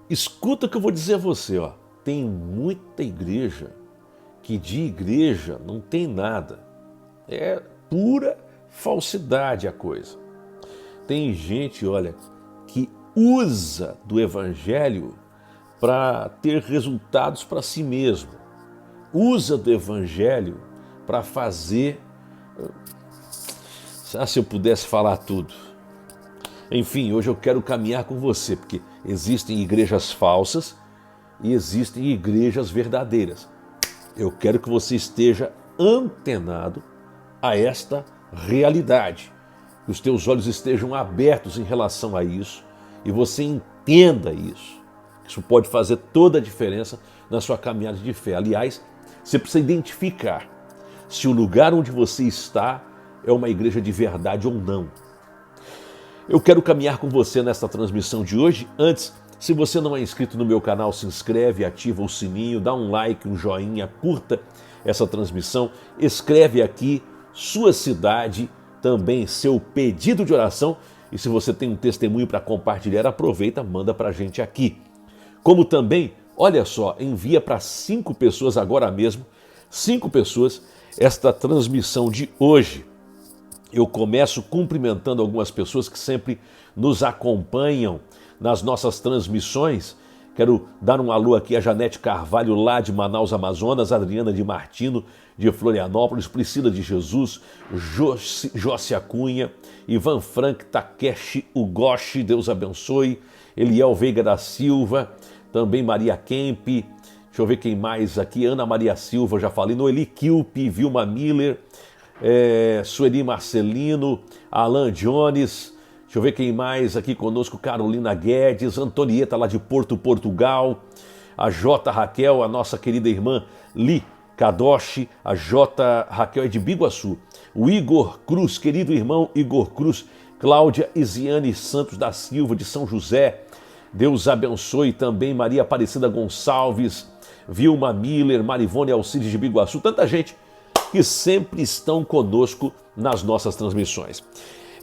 Escuta o que eu vou dizer a você, ó. Tem muita igreja que de igreja não tem nada. É pura falsidade a coisa. Tem gente, olha, que usa do evangelho para ter resultados para si mesmo. Usa do evangelho para fazer... se eu pudesse falar tudo. Enfim, hoje eu quero caminhar com você, porque existem igrejas falsas e existem igrejas verdadeiras. Eu quero que você esteja antenado a esta realidade, que os teus olhos estejam abertos em relação a isso e você entenda isso. Isso pode fazer toda a diferença na sua caminhada de fé. Aliás, você precisa identificar se o lugar onde você está é uma igreja de verdade ou não. Eu quero caminhar com você nesta transmissão de hoje. Antes, se você não é inscrito no meu canal, se inscreve, ativa o sininho, dá um like, um joinha, curta essa transmissão, escreve aqui sua cidade, também seu pedido de oração, e se você tem um testemunho para compartilhar, aproveita, manda para a gente aqui. Como também, olha só, envia para 5 pessoas agora mesmo, 5 pessoas, esta transmissão de hoje. Eu começo cumprimentando algumas pessoas que sempre nos acompanham nas nossas transmissões. Quero dar um alô aqui a Janete Carvalho, lá de Manaus, Amazonas, Adriana de Martino, de Florianópolis, Priscila de Jesus, Jócia Cunha, Ivan Frank, Takeshi Ugoshi, Deus abençoe, Eliel Veiga da Silva, também Maria Kemp, deixa eu ver quem mais aqui, Ana Maria Silva, já falei, Noeli Kilpe, Vilma Miller, Sueli Marcelino, Alan Jones, deixa eu ver quem mais aqui conosco, Carolina Guedes, Antonieta lá de Porto, Portugal, a J. Raquel, a nossa querida irmã Li Kadoshi, a J. Raquel é de Biguaçu, o Igor Cruz, querido irmão Igor Cruz, Cláudia Isiane Santos da Silva de São José, Deus abençoe também Maria Aparecida Gonçalves, Vilma Miller, Marivone Alcides de Biguaçu, tanta gente que sempre estão conosco nas nossas transmissões.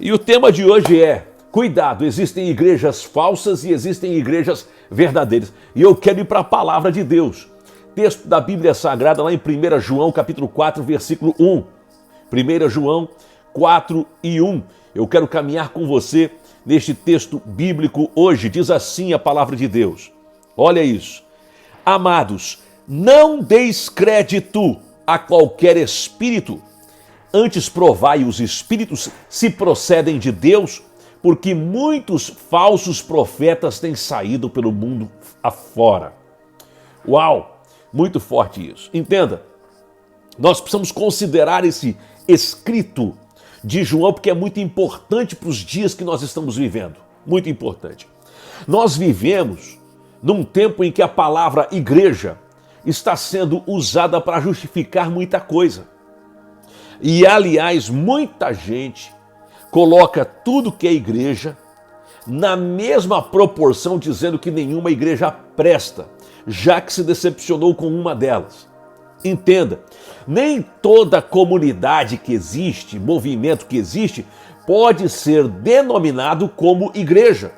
E o tema de hoje é: cuidado, existem igrejas falsas e existem igrejas verdadeiras. E eu quero ir para a palavra de Deus. Texto da Bíblia Sagrada lá em 1 João capítulo 4, versículo 1. 1 João 4 e 1. Eu quero caminhar com você neste texto bíblico hoje. Diz assim a palavra de Deus. Olha isso. Amados, não deis crédito a qualquer espírito, antes provai os espíritos se procedem de Deus, porque muitos falsos profetas têm saído pelo mundo afora. Uau, muito forte isso. Entenda, nós precisamos considerar esse escrito de João, porque é muito importante para os dias que nós estamos vivendo. Muito importante. Nós vivemos num tempo em que a palavra igreja está sendo usada para justificar muita coisa. E, aliás, muita gente coloca tudo que é igreja na mesma proporção, dizendo que nenhuma igreja presta, já que se decepcionou com uma delas. Entenda, nem toda comunidade que existe, movimento que existe, pode ser denominado como igreja.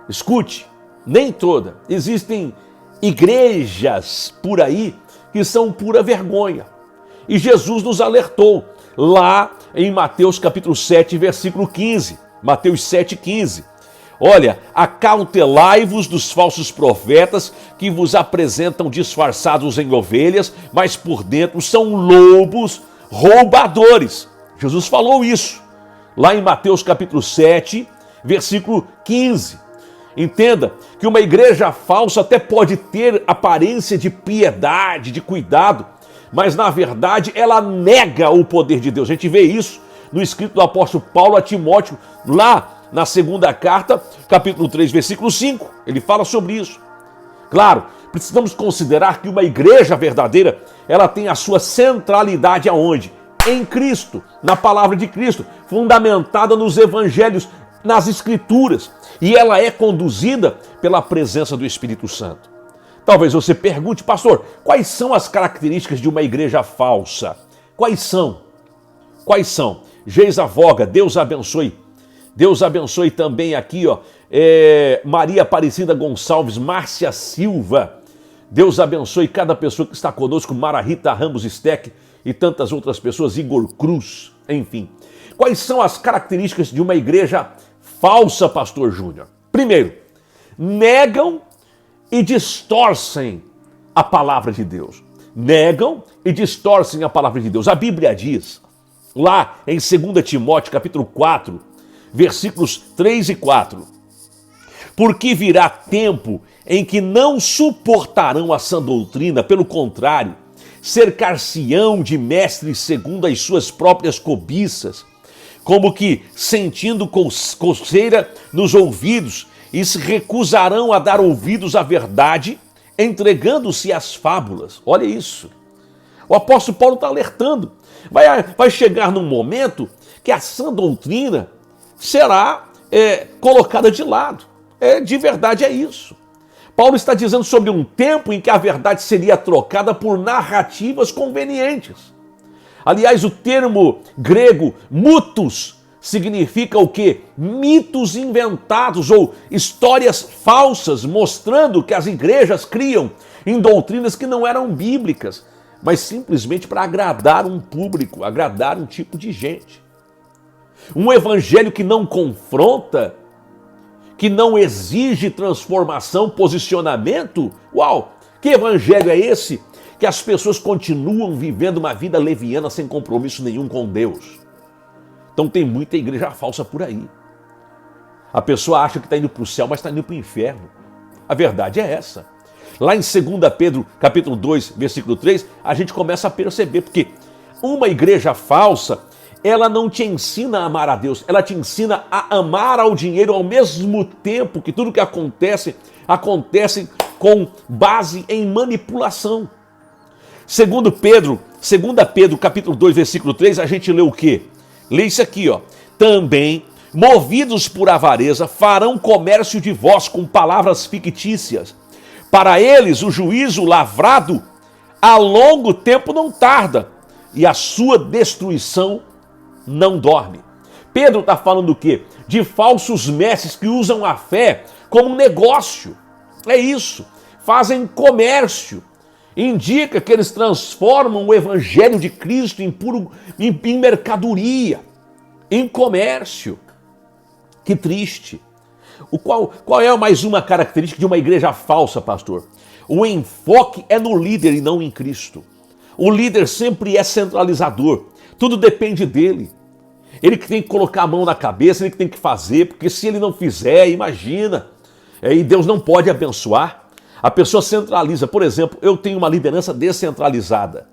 Escute, nem toda. Existem igrejas por aí que são pura vergonha. E Jesus nos alertou lá em Mateus capítulo 7, versículo 15. Mateus 7, 15. Olha, acautelai-vos dos falsos profetas que vos apresentam disfarçados em ovelhas, mas por dentro são lobos roubadores. Jesus falou isso lá em Mateus capítulo 7, versículo 15. Entenda que uma igreja falsa até pode ter aparência de piedade, de cuidado, mas na verdade ela nega o poder de Deus. A gente vê isso no escrito do apóstolo Paulo a Timóteo, lá na segunda carta, capítulo 3, versículo 5. Ele fala sobre isso. Claro, precisamos considerar que uma igreja verdadeira, ela tem a sua centralidade aonde? Em Cristo, na palavra de Cristo, fundamentada nos evangelhos, nas escrituras, e ela é conduzida pela presença do Espírito Santo. Talvez você pergunte, pastor, quais são as características de uma igreja falsa? Quais são? Quais são? Geisa Voga, Deus abençoe. Deus abençoe também aqui, ó, Maria Aparecida Gonçalves, Márcia Silva. Deus abençoe cada pessoa que está conosco, Mara Rita Ramos Steck e tantas outras pessoas, Igor Cruz, enfim. Quais são as características de uma igreja falsa, Pastor Júnior? Primeiro, negam e distorcem a palavra de Deus. Negam e distorcem a palavra de Deus. A Bíblia diz, lá em 2 Timóteo, capítulo 4, versículos 3 e 4, porque virá tempo em que não suportarão a sã doutrina, pelo contrário, cercar-se-ão de mestres segundo as suas próprias cobiças, como que sentindo coceira nos ouvidos, e se recusarão a dar ouvidos à verdade, entregando-se às fábulas. Olha isso. O apóstolo Paulo está alertando. Vai chegar num momento que a sã doutrina será colocada de lado. De verdade é isso. Paulo está dizendo sobre um tempo em que a verdade seria trocada por narrativas convenientes. Aliás, o termo grego mutos significa o quê? Mitos inventados ou histórias falsas, mostrando que as igrejas criam em doutrinas que não eram bíblicas, mas simplesmente para agradar um público, agradar um tipo de gente. Um evangelho que não confronta, que não exige transformação, posicionamento. Uau! Que evangelho é esse? Que as pessoas continuam vivendo uma vida leviana sem compromisso nenhum com Deus. Então tem muita igreja falsa por aí. A pessoa acha que está indo para o céu, mas está indo para o inferno. A verdade é essa. Lá em 2 Pedro, capítulo 2, versículo 3, a gente começa a perceber, porque uma igreja falsa, ela não te ensina a amar a Deus, ela te ensina a amar ao dinheiro ao mesmo tempo que tudo que acontece com base em manipulação. 2 Pedro, capítulo 2, versículo 3, a gente lê o quê? Lê isso aqui, ó. Também, movidos por avareza, farão comércio de vós com palavras fictícias. Para eles, o juízo lavrado a longo tempo não tarda, e a sua destruição não dorme. Pedro está falando do quê? De falsos mestres que usam a fé como um negócio. É isso. Fazem comércio. Indica que eles transformam o evangelho de Cristo em mercadoria, em comércio. Que triste. Qual é mais uma característica de uma igreja falsa, pastor? O enfoque é no líder e não em Cristo. O líder sempre é centralizador. Tudo depende dele. Ele que tem que colocar a mão na cabeça, ele que tem que fazer, porque se ele não fizer, imagina. E Deus não pode abençoar. A pessoa centraliza. Por exemplo, eu tenho uma liderança descentralizada.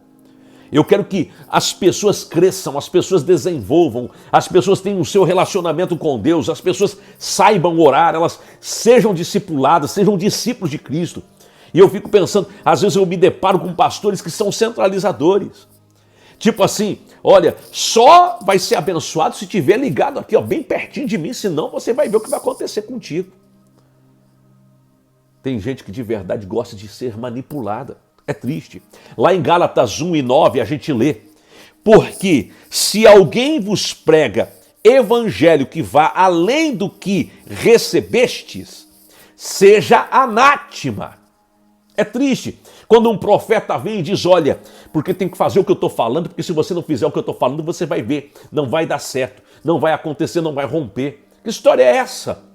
Eu quero que as pessoas cresçam, as pessoas desenvolvam, as pessoas tenham o seu relacionamento com Deus, as pessoas saibam orar, elas sejam discipuladas, sejam discípulos de Cristo. E eu fico pensando, às vezes eu me deparo com pastores que são centralizadores. Tipo assim, olha, só vai ser abençoado se estiver ligado aqui, ó, bem pertinho de mim, senão você vai ver o que vai acontecer contigo. Tem gente que de verdade gosta de ser manipulada. É triste. Lá em Gálatas 1 e 9 a gente lê: porque se alguém vos prega evangelho que vá além do que recebestes, seja anátema. É triste quando um profeta vem e diz, olha, porque tem que fazer o que eu estou falando, porque se você não fizer o que eu estou falando, você vai ver, não vai dar certo, não vai acontecer, não vai romper. Que história é essa?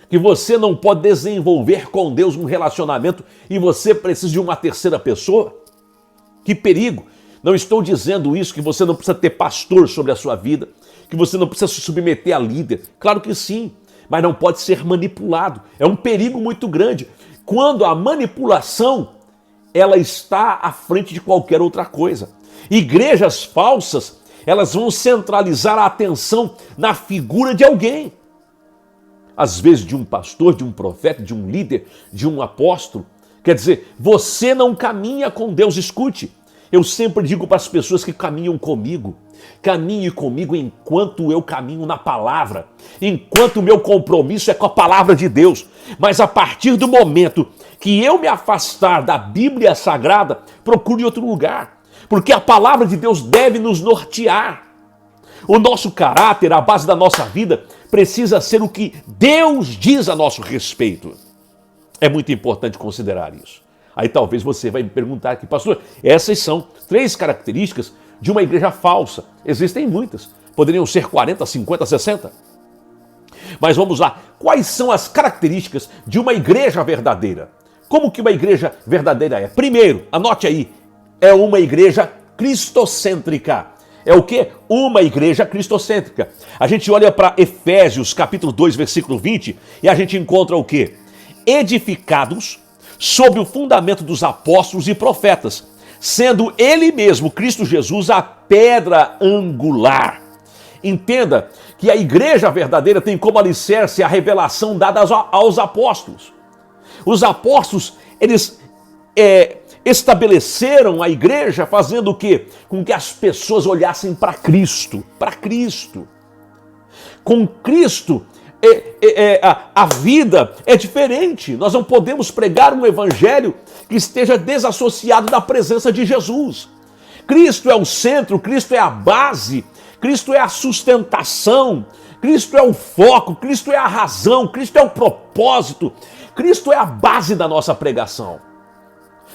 Que você não pode desenvolver com Deus um relacionamento e você precisa de uma terceira pessoa? Que perigo! Não estou dizendo isso, que você não precisa ter pastor sobre a sua vida, que você não precisa se submeter a líder. Claro que sim, mas não pode ser manipulado. É um perigo muito grande. Quando a manipulação, ela está à frente de qualquer outra coisa. Igrejas falsas, elas vão centralizar a atenção na figura de alguém. Às vezes de um pastor, de um profeta, de um líder, de um apóstolo. Quer dizer, você não caminha com Deus. Escute, eu sempre digo para as pessoas que caminham comigo, caminhe comigo enquanto eu caminho na palavra, enquanto o meu compromisso é com a palavra de Deus. Mas a partir do momento que eu me afastar da Bíblia Sagrada, procure outro lugar, porque a palavra de Deus deve nos nortear. O nosso caráter, a base da nossa vida, precisa ser o que Deus diz a nosso respeito. É muito importante considerar isso. Aí talvez você vai me perguntar aqui, pastor, essas são 3 características de uma igreja falsa. Existem muitas. Poderiam ser 40, 50, 60. Mas vamos lá. Quais são as características de uma igreja verdadeira? Como que uma igreja verdadeira é? Primeiro, anote aí, é uma igreja cristocêntrica. É o quê? Uma igreja cristocêntrica. A gente olha para Efésios, capítulo 2, versículo 20, e a gente encontra o quê? Edificados sobre o fundamento dos apóstolos e profetas, sendo ele mesmo, Cristo Jesus, a pedra angular. Entenda que a igreja verdadeira tem como alicerce a revelação dada aos apóstolos. Os apóstolos, eles estabeleceram a igreja fazendo o quê? Com que as pessoas olhassem para Cristo. Para Cristo. Com Cristo, a vida é diferente. Nós não podemos pregar um evangelho que esteja desassociado da presença de Jesus. Cristo é o centro, Cristo é a base, Cristo é a sustentação, Cristo é o foco, Cristo é a razão, Cristo é o propósito, Cristo é a base da nossa pregação.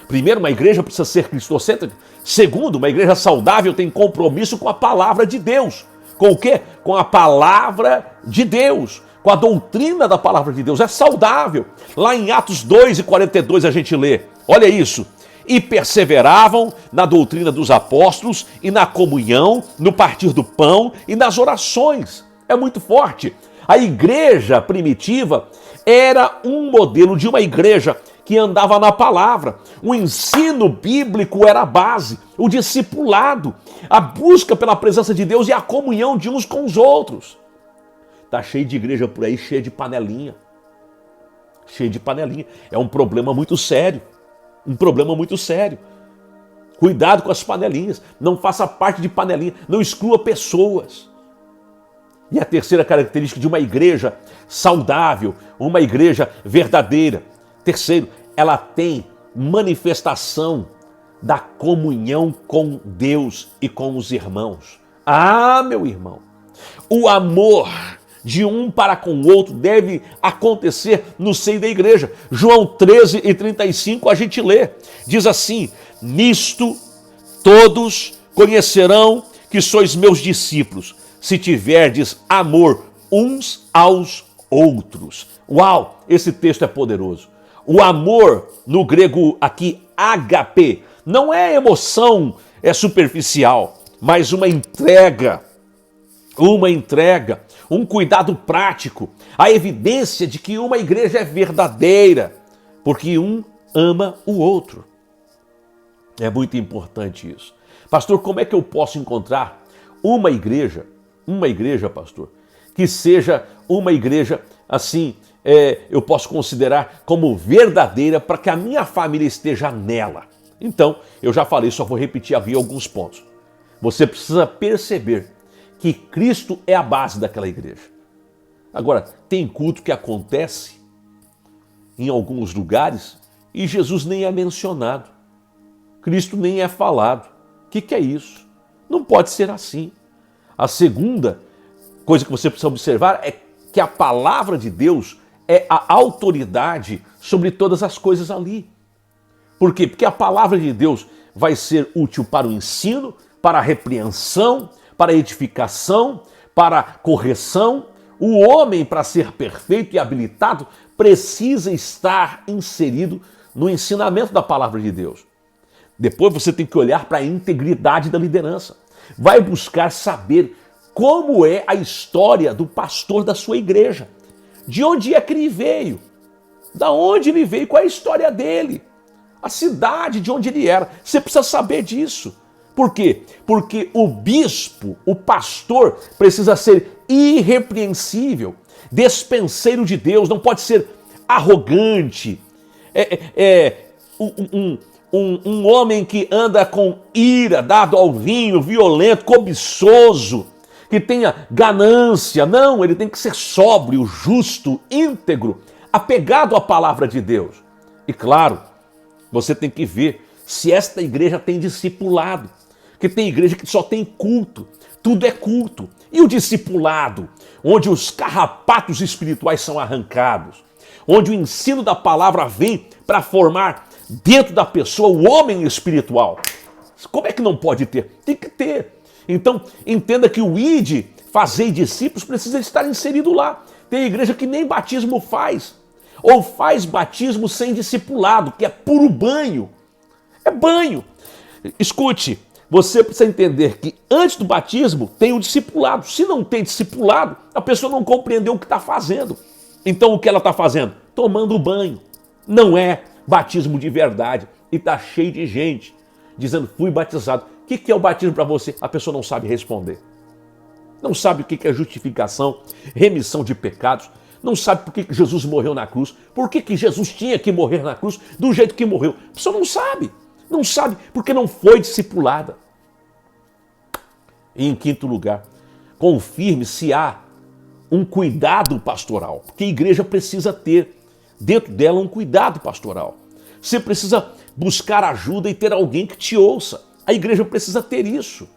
Primeiro, uma igreja precisa ser cristocêntrica. Segundo, uma igreja saudável tem compromisso com a palavra de Deus. Com o quê? Com a palavra de Deus, com a doutrina da palavra de Deus. É saudável. Lá em Atos 2:42 a gente lê, olha isso. E perseveravam na doutrina dos apóstolos e na comunhão, no partir do pão e nas orações. É muito forte. A igreja primitiva era um modelo de uma igreja que andava na palavra. O ensino bíblico era a base, o discipulado, a busca pela presença de Deus e a comunhão de uns com os outros. Tá cheio de igreja por aí, cheia de panelinha. Cheia de panelinha. É um problema muito sério. Um problema muito sério. Cuidado com as panelinhas. Não faça parte de panelinha. Não exclua pessoas. E a terceira característica de uma igreja saudável, uma igreja verdadeira. Terceiro, ela tem manifestação da comunhão com Deus e com os irmãos. Ah, meu irmão, o amor de um para com o outro deve acontecer no seio da igreja. João 13:35 a gente lê, diz assim: nisto todos conhecerão que sois meus discípulos, se tiverdes amor uns aos outros. Uau, esse texto é poderoso. O amor, no grego aqui, ágape, não é emoção, superficial, mas uma entrega, um cuidado prático, a evidência de que uma igreja é verdadeira, porque um ama o outro. É muito importante isso. Pastor, como é que eu posso encontrar uma igreja, pastor, que seja uma igreja assim, eu posso considerar como verdadeira para que a minha família esteja nela? Então, eu já falei, só vou repetir aqui alguns pontos. Você precisa perceber que Cristo é a base daquela igreja. Agora, tem culto que acontece em alguns lugares e Jesus nem é mencionado. Cristo nem é falado. O que é isso? Não pode ser assim. A segunda coisa que você precisa observar é que a palavra de Deus é a autoridade sobre todas as coisas ali. Por quê? Porque a palavra de Deus vai ser útil para o ensino, para a repreensão, para a edificação, para a correção. O homem, para ser perfeito e habilitado, precisa estar inserido no ensinamento da palavra de Deus. Depois você tem que olhar para a integridade da liderança. Vai buscar saber como é a história do pastor da sua igreja. De onde é que ele veio? Da onde ele veio? Qual é a história dele? A cidade de onde ele era. Você precisa saber disso. Por quê? Porque o bispo, o pastor, precisa ser irrepreensível, despenseiro de Deus, não pode ser arrogante, um homem que anda com ira, dado ao vinho, violento, cobiçoso, que tenha ganância. Não, ele tem que ser sóbrio, justo, íntegro, apegado à palavra de Deus. E claro, você tem que ver se esta igreja tem discipulado, que tem igreja que só tem culto. tudo é culto. E o discipulado, onde os carrapatos espirituais são arrancados, onde o ensino da palavra vem para formar dentro da pessoa o homem espiritual. Como é que não pode ter? Tem que ter. Então, entenda que o ide, fazer discípulos, precisa estar inserido lá. Tem igreja que nem batismo faz, ou faz batismo sem discipulado, que é puro banho. É banho. Escute, você precisa entender que antes do batismo tem o discipulado. Se não tem discipulado, a pessoa não compreendeu o que está fazendo. Então o que ela está fazendo? Tomando banho. Não é batismo de verdade. E está cheio de gente dizendo, fui batizado. O que é o batismo para você? A pessoa não sabe responder. Não sabe o que é justificação, remissão de pecados. Não sabe por que Jesus morreu na cruz. Por que Jesus tinha que morrer na cruz do jeito que morreu. A pessoa não sabe. Não sabe porque não foi discipulada. E em quinto lugar, confirme se há um cuidado pastoral. Porque a igreja precisa ter dentro dela um cuidado pastoral. Você precisa buscar ajuda e ter alguém que te ouça. A igreja precisa ter isso.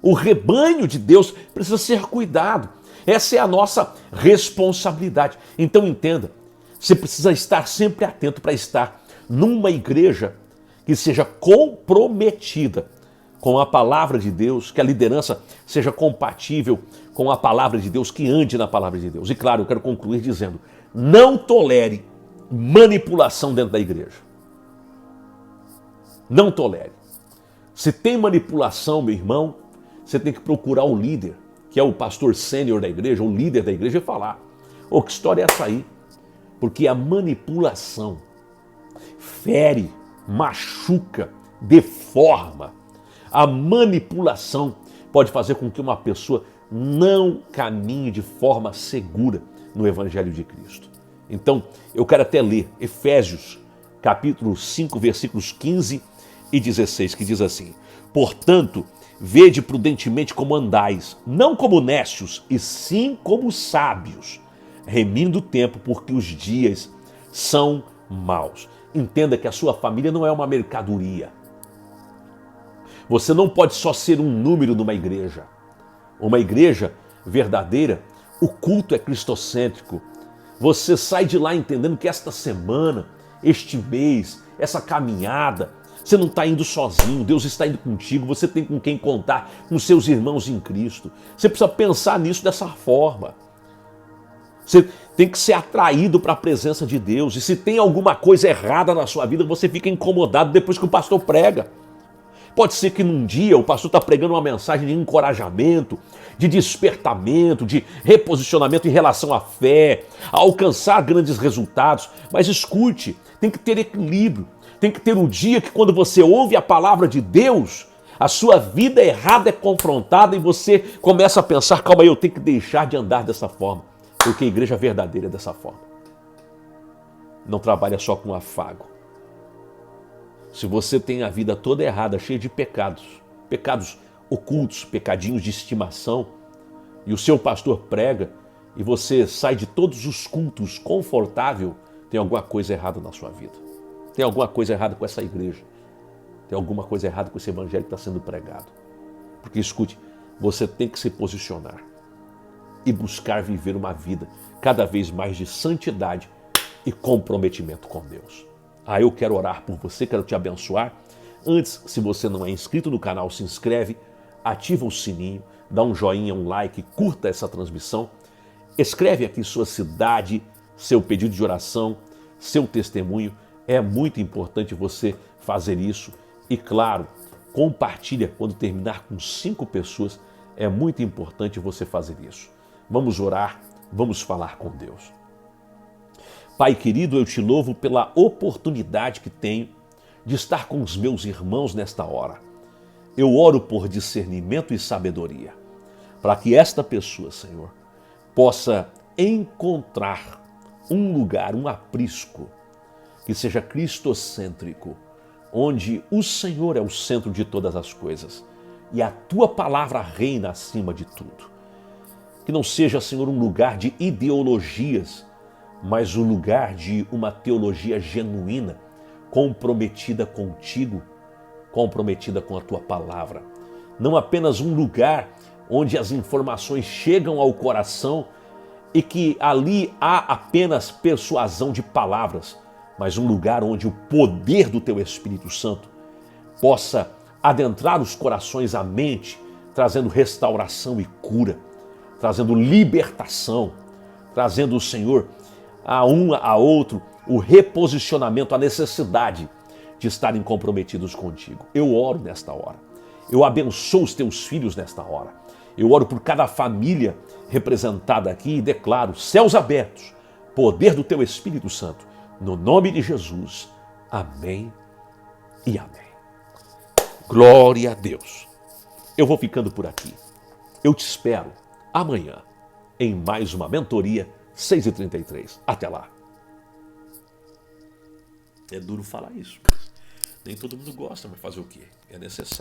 O rebanho de Deus precisa ser cuidado. Essa é a nossa responsabilidade. Então entenda, você precisa estar sempre atento para estar numa igreja que seja comprometida com a palavra de Deus, que a liderança seja compatível com a palavra de Deus, que ande na palavra de Deus. E claro, eu quero concluir dizendo, não tolere manipulação dentro da igreja. Não tolere. Se tem manipulação, meu irmão, você tem que procurar o líder, que é o pastor sênior da igreja, o líder da igreja, e falar, ô, que história é essa aí? Porque a manipulação fere, machuca, deforma. A manipulação pode fazer com que uma pessoa não caminhe de forma segura no Evangelho de Cristo. Então, eu quero até ler Efésios, capítulo 5, versículos 15 e 16, que diz assim, portanto, vede prudentemente como andais, não como nécios, e sim como sábios, remindo o tempo, porque os dias são maus. Entenda que a sua família não é uma mercadoria. Você não pode só ser um número numa igreja. Uma igreja verdadeira, o culto é cristocêntrico. Você sai de lá entendendo que esta semana, este mês, essa caminhada, você não está indo sozinho, Deus está indo contigo, você tem com quem contar, com seus irmãos em Cristo. Você precisa pensar nisso dessa forma. Você tem que ser atraído para a presença de Deus. E se tem alguma coisa errada na sua vida, você fica incomodado depois que o pastor prega. Pode ser que num dia o pastor está pregando uma mensagem de encorajamento, de despertamento, de reposicionamento em relação à fé, a alcançar grandes resultados. Mas escute, tem que ter equilíbrio. Tem que ter um dia que quando você ouve a palavra de Deus, a sua vida errada é confrontada e você começa a pensar, calma aí, eu tenho que deixar de andar dessa forma. Porque a igreja verdadeira é dessa forma. Não trabalha só com afago. Se você tem a vida toda errada, cheia de pecados, pecados ocultos, pecadinhos de estimação, e o seu pastor prega, e você sai de todos os cultos confortável, tem alguma coisa errada na sua vida. Tem alguma coisa errada com essa igreja. Tem alguma coisa errada com esse evangelho que está sendo pregado. Porque escute, você tem que se posicionar e buscar viver uma vida cada vez mais de santidade e comprometimento com Deus. Eu quero orar por você, quero te abençoar. Antes, se você não é inscrito no canal, se inscreve, ativa o sininho, dá um joinha, um like, curta essa transmissão. Escreve aqui sua cidade, seu pedido de oração, seu testemunho. É muito importante você fazer isso. E claro, compartilha quando terminar com 5 pessoas. É muito importante você fazer isso. Vamos orar, vamos falar com Deus. Pai querido, eu te louvo pela oportunidade que tenho de estar com os meus irmãos nesta hora. Eu oro por discernimento e sabedoria, para que esta pessoa, Senhor, possa encontrar um lugar, um aprisco, que seja cristocêntrico, onde o Senhor é o centro de todas as coisas e a Tua palavra reina acima de tudo. Que não seja, Senhor, um lugar de ideologias, mas um lugar de uma teologia genuína, comprometida contigo, comprometida com a Tua palavra. Não apenas um lugar onde as informações chegam ao coração e que ali há apenas persuasão de palavras, mas um lugar onde o poder do teu Espírito Santo possa adentrar os corações, a mente, trazendo restauração e cura, trazendo libertação, trazendo o Senhor a um a outro o reposicionamento, a necessidade de estarem comprometidos contigo. Eu oro nesta hora. Eu abençoo os teus filhos nesta hora. Eu oro por cada família representada aqui e declaro céus abertos, poder do teu Espírito Santo, no nome de Jesus. Amém e amém. Glória a Deus. Eu vou ficando por aqui. Eu te espero amanhã em mais uma mentoria 6h33. Até lá. É duro falar isso, mas nem todo mundo gosta, mas fazer o quê? É necessário.